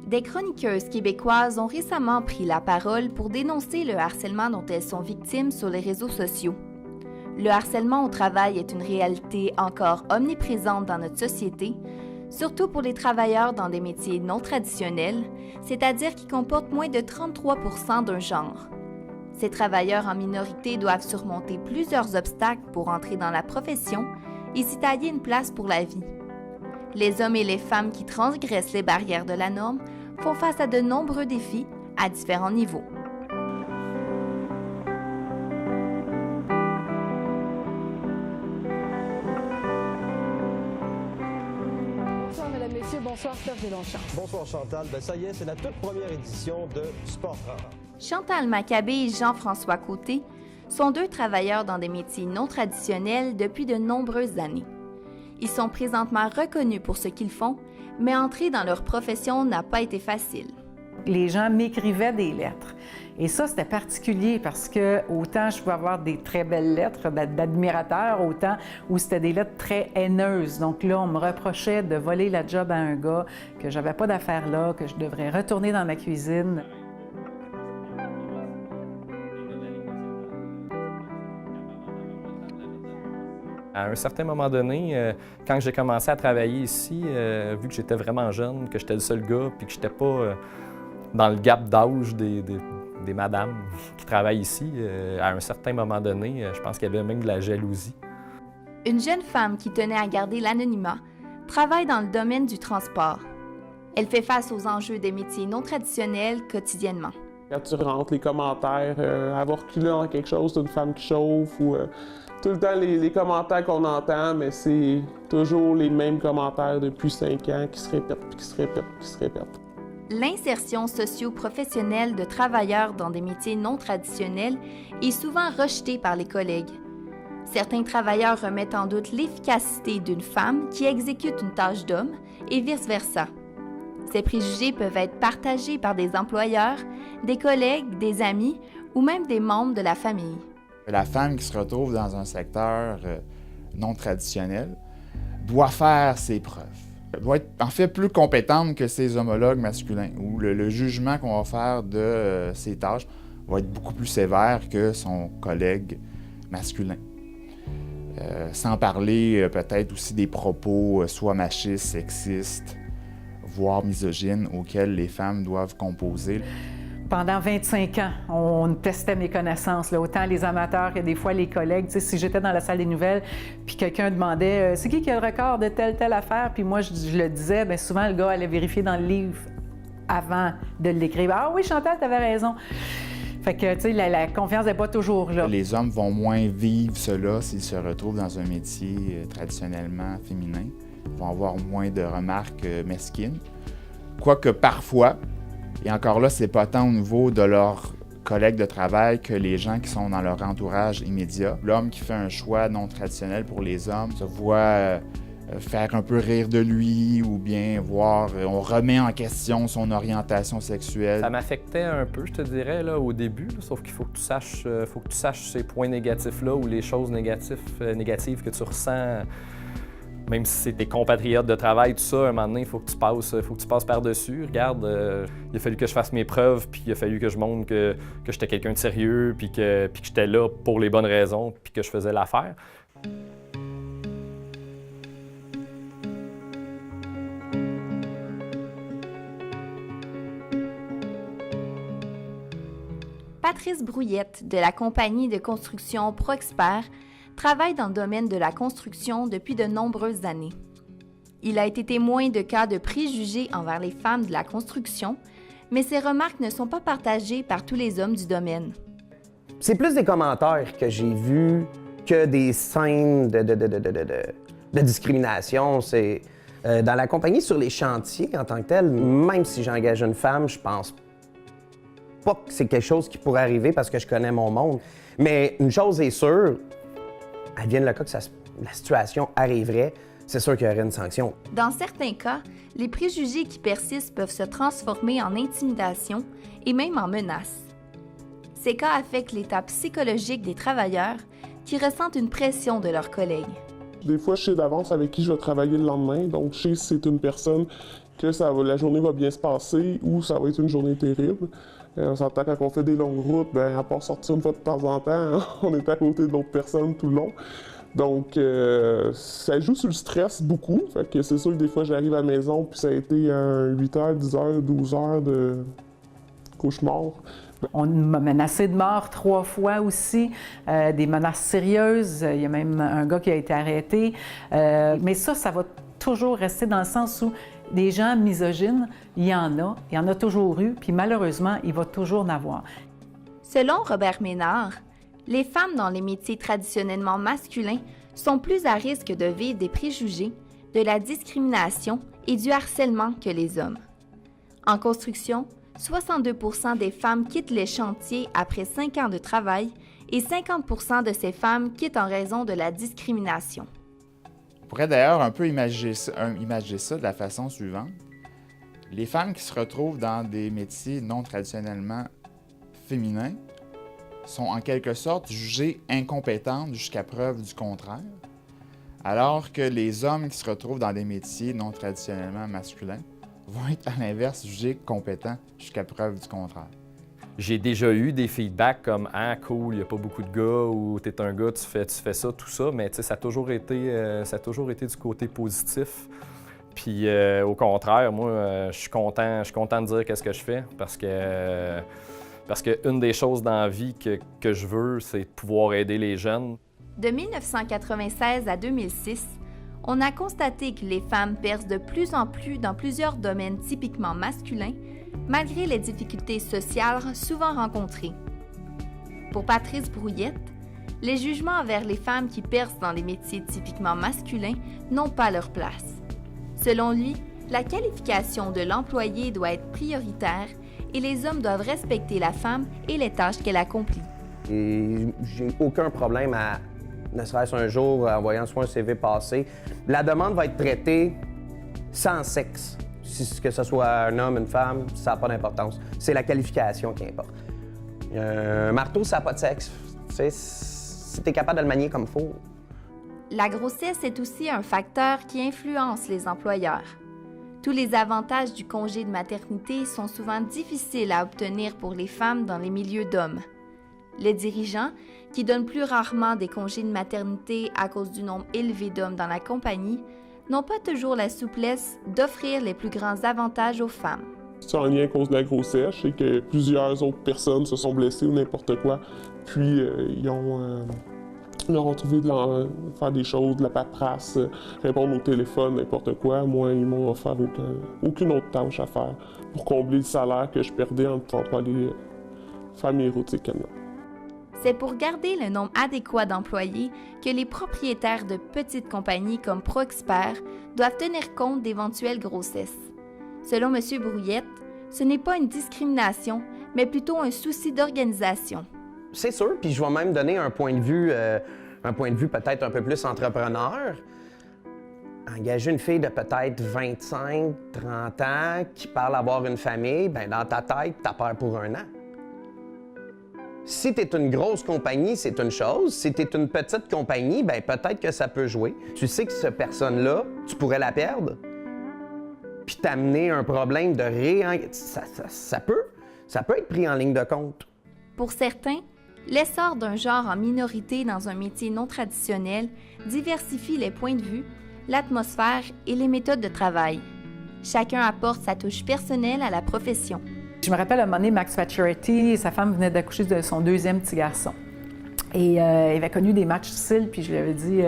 Des chroniqueuses québécoises ont récemment pris la parole pour dénoncer le harcèlement dont elles sont victimes sur les réseaux sociaux. Le harcèlement au travail est une réalité encore omniprésente dans notre société, surtout pour les travailleurs dans des métiers non traditionnels, c'est-à-dire qui comportent moins de 33% d'un genre. Ces travailleurs en minorité doivent surmonter plusieurs obstacles pour entrer dans la profession et s'y tailler une place pour la vie. Les hommes et les femmes qui transgressent les barrières de la norme font face à de nombreux défis à différents niveaux. Bonsoir, mesdames, messieurs. Bonsoir, Serge Deslongchamps. Bonsoir, Chantal. Ça y est, c'est la toute première édition de Sport Rare. Chantal Maccabé et Jean-François Côté sont deux travailleurs dans des métiers non traditionnels depuis de nombreuses années. Ils sont présentement reconnus pour ce qu'ils font, mais entrer dans leur profession n'a pas été facile. Les gens m'écrivaient des lettres. Et ça, c'était particulier parce que autant je pouvais avoir des très belles lettres d'admirateurs, autant où c'était des lettres très haineuses. Donc là, on me reprochait de voler la job à un gars, que j'avais pas d'affaires là, que je devrais retourner dans ma cuisine. À un certain moment donné, quand j'ai commencé à travailler ici, vu que j'étais vraiment jeune, que j'étais le seul gars, puis que j'étais pas dans le gap d'âge des madames qui travaillent ici, à un certain moment donné, je pense qu'il y avait même de la jalousie. Une jeune femme qui tenait à garder l'anonymat travaille dans le domaine du transport. Elle fait face aux enjeux des métiers non traditionnels quotidiennement. Quand tu rentres les commentaires, avoir reculé en quelque chose d'une femme qui chauffe ou tout le temps les commentaires qu'on entend, mais c'est toujours les mêmes commentaires depuis 5 ans qui se répètent, puis qui se répètent, puis qui se répètent. L'insertion socio-professionnelle de travailleurs dans des métiers non traditionnels est souvent rejetée par les collègues. Certains travailleurs remettent en doute l'efficacité d'une femme qui exécute une tâche d'homme et vice-versa. Ces préjugés peuvent être partagés par des employeurs, des collègues, des amis ou même des membres de la famille. La femme qui se retrouve dans un secteur non traditionnel doit faire ses preuves. Elle doit être en fait plus compétente que ses homologues masculins, où le jugement qu'on va faire de ses tâches va être beaucoup plus sévère que son collègue masculin. Sans parler peut-être aussi des propos soit machistes, sexistes, voire misogynes auxquels les femmes doivent composer. Pendant 25 ans, on testait mes connaissances, là, autant les amateurs que des fois les collègues. Tu sais, si j'étais dans la salle des nouvelles, puis quelqu'un demandait « C'est qui a le record de telle affaire? » Puis moi, je le disais, bien souvent, le gars allait vérifier dans le livre avant de l'écrire. « Ah oui, Chantal, t'avais raison. » Fait que, tu sais, la confiance n'est pas toujours là. Les hommes vont moins vivre cela s'ils se retrouvent dans un métier traditionnellement féminin. Ils vont avoir moins de remarques mesquines. Quoique parfois, et encore là, c'est pas tant au niveau de leurs collègues de travail que les gens qui sont dans leur entourage immédiat. L'homme qui fait un choix non traditionnel pour les hommes se voit faire un peu rire de lui ou bien voir, on remet en question son orientation sexuelle. Ça m'affectait un peu, je te dirais, là, au début, là, sauf qu'il faut que tu saches ces points négatifs-là ou les choses négatives que tu ressens. Même si c'est tes compatriotes de travail, tout ça, à un moment donné, il faut que tu passes par-dessus. Regarde, il a fallu que je fasse mes preuves, puis il a fallu que je montre que j'étais quelqu'un de sérieux, puis que j'étais là pour les bonnes raisons, puis que je faisais l'affaire. Patrice Brouillette, de la compagnie de construction ProExpert, travaille dans le domaine de la construction depuis de nombreuses années. Il a été témoin de cas de préjugés envers les femmes de la construction, mais ces remarques ne sont pas partagées par tous les hommes du domaine. C'est plus des commentaires que j'ai vus que des scènes de discrimination. C'est dans la compagnie sur les chantiers en tant que tel, même si j'engage une femme, je pense pas que c'est quelque chose qui pourrait arriver parce que je connais mon monde. Mais une chose est sûre, advienne le cas que la situation arriverait, c'est sûr qu'il y aurait une sanction. Dans certains cas, les préjugés qui persistent peuvent se transformer en intimidation et même en menaces. Ces cas affectent l'état psychologique des travailleurs qui ressentent une pression de leurs collègues. Des fois, je sais d'avance avec qui je vais travailler le lendemain, donc je sais si c'est une personne que la journée va bien se passer ou ça va être une journée terrible. On s'entend quand on fait des longues routes, bien, à part sortir une fois de temps en temps, hein, on est à côté d'autres personnes tout le long. Donc, ça joue sur le stress beaucoup. Fait que c'est sûr que des fois, j'arrive à la maison, puis ça a été 8 heures, 10 heures, 12 heures de cauchemar. On m'a menacé de mort 3 fois aussi, des menaces sérieuses. Il y a même un gars qui a été arrêté. Mais ça va toujours rester dans le sens où des gens misogynes, il y en a toujours eu, puis malheureusement, il va toujours en avoir. Selon Robert Ménard, les femmes dans les métiers traditionnellement masculins sont plus à risque de vivre des préjugés, de la discrimination et du harcèlement que les hommes. En construction, 62 % des femmes quittent les chantiers après 5 ans de travail et 50 % de ces femmes quittent en raison de la discrimination. On pourrait d'ailleurs un peu imager ça de la façon suivante. Les femmes qui se retrouvent dans des métiers non traditionnellement féminins sont en quelque sorte jugées incompétentes jusqu'à preuve du contraire, alors que les hommes qui se retrouvent dans des métiers non traditionnellement masculins vont être à l'inverse jugés compétents jusqu'à preuve du contraire. J'ai déjà eu des feedbacks comme « Ah, cool, il n'y a pas beaucoup de gars » ou « T'es un gars, tu fais ça, tout ça », mais ça a toujours été du côté positif. Puis au contraire, moi, je suis content de dire qu'est-ce que je fais parce que une des choses dans la vie que je veux, c'est de pouvoir aider les jeunes. De 1996 à 2006, on a constaté que les femmes percent de plus en plus dans plusieurs domaines typiquement masculins, malgré les difficultés sociales souvent rencontrées. Pour Patrice Brouillette, les jugements envers les femmes qui percent dans les métiers typiquement masculins n'ont pas leur place. Selon lui, la qualification de l'employé doit être prioritaire et les hommes doivent respecter la femme et les tâches qu'elle accomplit. Et j'ai aucun problème à, ne serait-ce un jour, en voyant soit un CV passer, la demande va être traitée sans sexe. Que ce soit un homme, une femme, ça n'a pas d'importance. C'est la qualification qui importe. Un marteau, ça n'a pas de sexe. Si tu es capable de le manier comme il faut. La grossesse est aussi un facteur qui influence les employeurs. Tous les avantages du congé de maternité sont souvent difficiles à obtenir pour les femmes dans les milieux d'hommes. Les dirigeants, qui donnent plus rarement des congés de maternité à cause du nombre élevé d'hommes dans la compagnie, n'ont pas toujours la souplesse d'offrir les plus grands avantages aux femmes. C'est en lien à cause de la grossesse, je sais que plusieurs autres personnes se sont blessées ou n'importe quoi, puis ils leur ont trouvé de faire des choses, de la paperasse, répondre au téléphone, n'importe quoi. Moi, ils m'ont offert aucune autre tâche à faire pour combler le salaire que je perdais en tentant aller faire érotiques comme moi. C'est pour garder le nombre adéquat d'employés que les propriétaires de petites compagnies comme ProExpert doivent tenir compte d'éventuelles grossesses. Selon M. Brouillette, ce n'est pas une discrimination, mais plutôt un souci d'organisation. C'est sûr, puis je vais même donner un point de vue peut-être un peu plus entrepreneur. Engager une fille de peut-être 25, 30 ans qui parle avoir une famille, bien dans ta tête, t'as peur pour un an. Si tu es une grosse compagnie, c'est une chose. Si tu es une petite compagnie, bien peut-être que ça peut jouer. Tu sais que cette personne-là, tu pourrais la perdre, puis t'amener un problème de ça peut être pris en ligne de compte. Pour certains, l'essor d'un genre en minorité dans un métier non traditionnel diversifie les points de vue, l'atmosphère et les méthodes de travail. Chacun apporte sa touche personnelle à la profession. Je me rappelle à un moment donné, Max Pacioretty, sa femme venait d'accoucher de son 2e petit garçon. Et il avait connu des matchs difficiles, puis je lui avais dit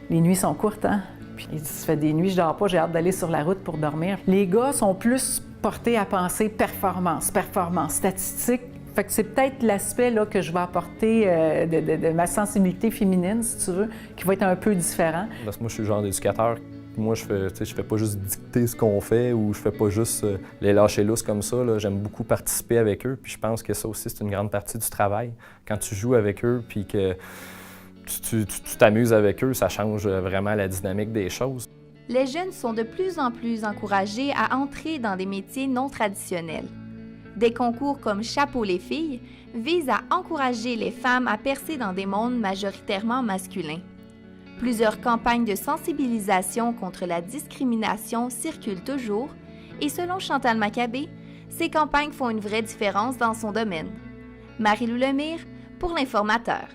les nuits sont courtes, hein? Puis il dit ça fait des nuits, je dors pas, j'ai hâte d'aller sur la route pour dormir. Les gars sont plus portés à penser performance, statistique. Fait que c'est peut-être l'aspect là, que je vais apporter de ma sensibilité féminine, si tu veux, qui va être un peu différent. Parce que moi, je suis le genre d'éducateur. Moi, je fais pas juste dicter ce qu'on fait ou je fais pas juste les lâcher lousses comme ça. J'aime beaucoup participer avec eux. Puis je pense que ça aussi, c'est une grande partie du travail. Quand tu joues avec eux puis que tu t'amuses avec eux, ça change vraiment la dynamique des choses. Les jeunes sont de plus en plus encouragés à entrer dans des métiers non traditionnels. Des concours comme Chapeau les filles visent à encourager les femmes à percer dans des mondes majoritairement masculins. Plusieurs campagnes de sensibilisation contre la discrimination circulent toujours Et selon Chantal Maccabé, ces campagnes font une vraie différence dans son domaine. Marie-Lou Lemire pour l'Informateur.